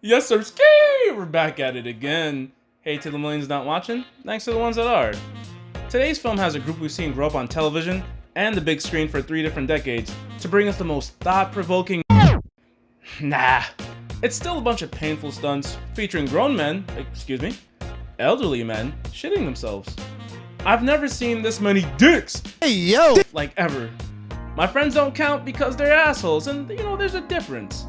Yes, sir, ski! We're back at it again. Hey to the millions not watching, thanks to the ones that are. Today's film has a group we've seen grow up on television and the big screen for 3 different decades to bring us the most thought-provoking Nah, it's still a bunch of painful stunts featuring grown men, elderly men, shitting themselves. I've never seen this many dicks, like ever. My friends don't count because they're assholes, and there's a difference.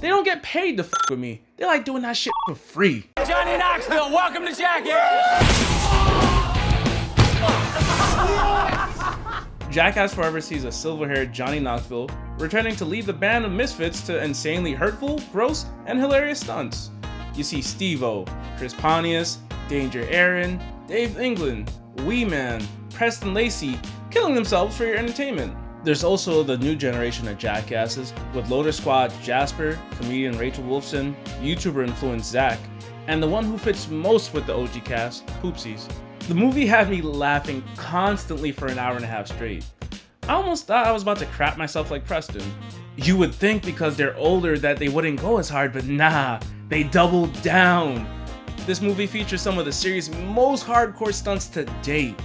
They don't get paid to fuck with me. They like doing that shit for free. Johnny Knoxville, welcome to Jackass! Jackass Forever sees a silver-haired Johnny Knoxville returning to lead the band of misfits to insanely hurtful, gross, and hilarious stunts. You see Steve-O, Chris Pontius, Danger Eheren, Dave Englund, Weeman, Preston, Lacey killing themselves for your entertainment. There's also the new generation of jackasses with Loader Squad Jasper, comedian Rachel Wolfson, YouTuber influenced Zach, and the one who fits most with the OG cast, Poopsies. The movie had me laughing constantly for an hour and a half straight. I almost thought I was about to crap myself like Preston. You would think because they're older that they wouldn't go as hard, but nah, they doubled down. This movie features some of the series' most hardcore stunts to date.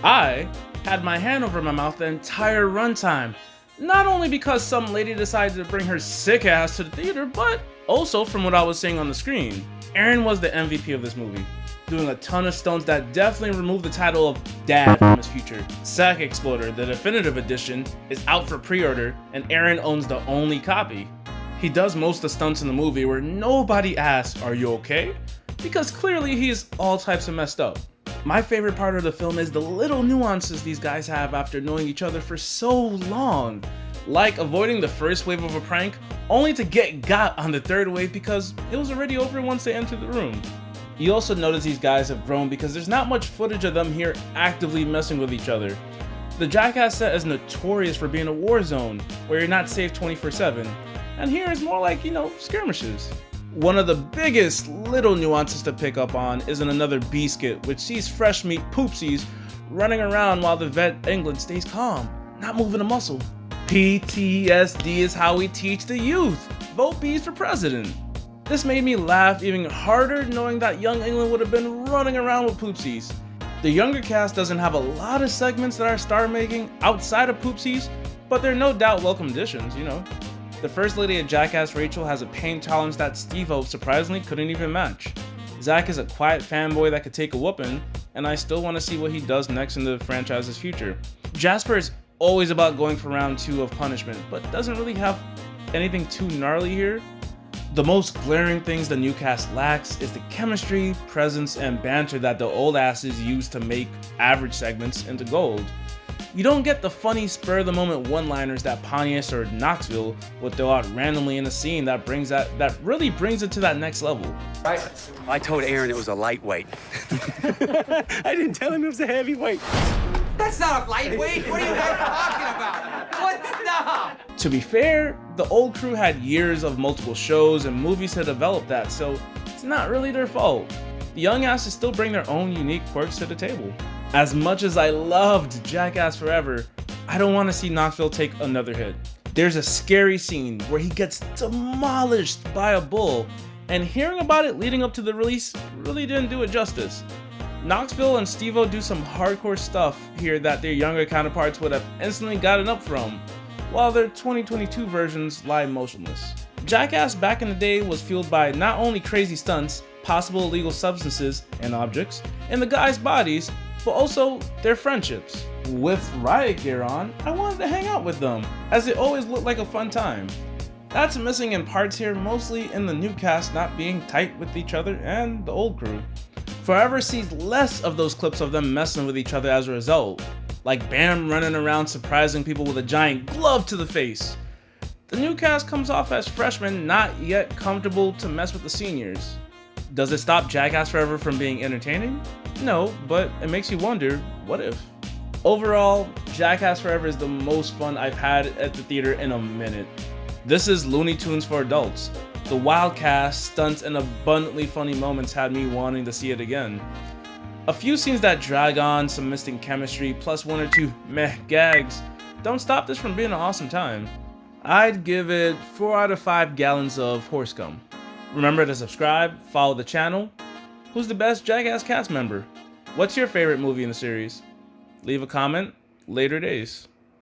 I had my hand over my mouth the entire runtime, not only because some lady decided to bring her sick ass to the theater, but also from what I was seeing on the screen. Eheren was the MVP of this movie, doing a ton of stunts that definitely removed the title of Dad from his future. Sack Exploder, the definitive edition, is out for pre-order, and Eheren owns the only copy. He does most of the stunts in the movie where nobody asks, "Are you okay?" because clearly he is all types of messed up. My favorite part of the film is the little nuances these guys have after knowing each other for so long. Like avoiding the first wave of a prank, only to get got on the third wave because it was already over once they entered the room. You also notice these guys have grown because there's not much footage of them here actively messing with each other. The Jackass set is notorious for being a war zone, where you're not safe 24/7, and here is more like, skirmishes. One of the biggest little nuances to pick up on is in another B skit, which sees fresh meat Poopsies running around while the vet Englund stays calm, not moving a muscle. PTSD is how we teach the youth. Vote Bees for president. This made me laugh even harder knowing that young Englund would have been running around with Poopsies. The younger cast doesn't have a lot of segments that are star making outside of Poopsies, but they're no doubt welcome additions, The first lady of Jackass, Rachel, has a pain tolerance that Steve-O surprisingly couldn't even match. Zach is a quiet fanboy that could take a whooping, and I still want to see what he does next in the franchise's future. Jasper is always about going for round 2 of punishment, but doesn't really have anything too gnarly here. The most glaring things the new cast lacks is the chemistry, presence, and banter that the old asses use to make average segments into gold. You don't get the funny spur-of-the-moment one-liners that Pontius or Knoxville would throw out randomly in a scene that really brings it to that next level. Right. I told Eheren it was a lightweight. I didn't tell him it was a heavyweight. That's not a lightweight. What are you guys talking about? What the? To be fair, the old crew had years of multiple shows and movies to develop that, so it's not really their fault. The young asses still bring their own unique quirks to the table. As much as I loved Jackass Forever, I don't want to see Knoxville take another hit. There's a scary scene where he gets demolished by a bull, and hearing about it leading up to the release really didn't do it justice. Knoxville and Steve-O do some hardcore stuff here that their younger counterparts would have instantly gotten up from, while their 2022 versions lie motionless. Jackass back in the day was fueled by not only crazy stunts, possible illegal substances and objects in the guys' bodies, but also their friendships. With riot gear on, I wanted to hang out with them, as it always looked like a fun time. That's missing in parts here, mostly in the new cast not being tight with each other and the old crew. Forever sees less of those clips of them messing with each other as a result, like Bam running around surprising people with a giant glove to the face. The new cast comes off as freshmen not yet comfortable to mess with the seniors. Does it stop Jackass Forever from being entertaining? No, but it makes you wonder, what if? Overall, Jackass Forever is the most fun I've had at the theater in a minute. This is Looney Tunes for adults. The wild cast, stunts, and abundantly funny moments had me wanting to see it again. A few scenes that drag on, some missing chemistry, plus 1 or 2 meh gags don't stop this from being an awesome time. I'd give it 4 out of 5 gallons of horse cum. Remember to subscribe, follow the channel. Who's the best Jackass cast member? What's your favorite movie in the series? Leave a comment. Later days.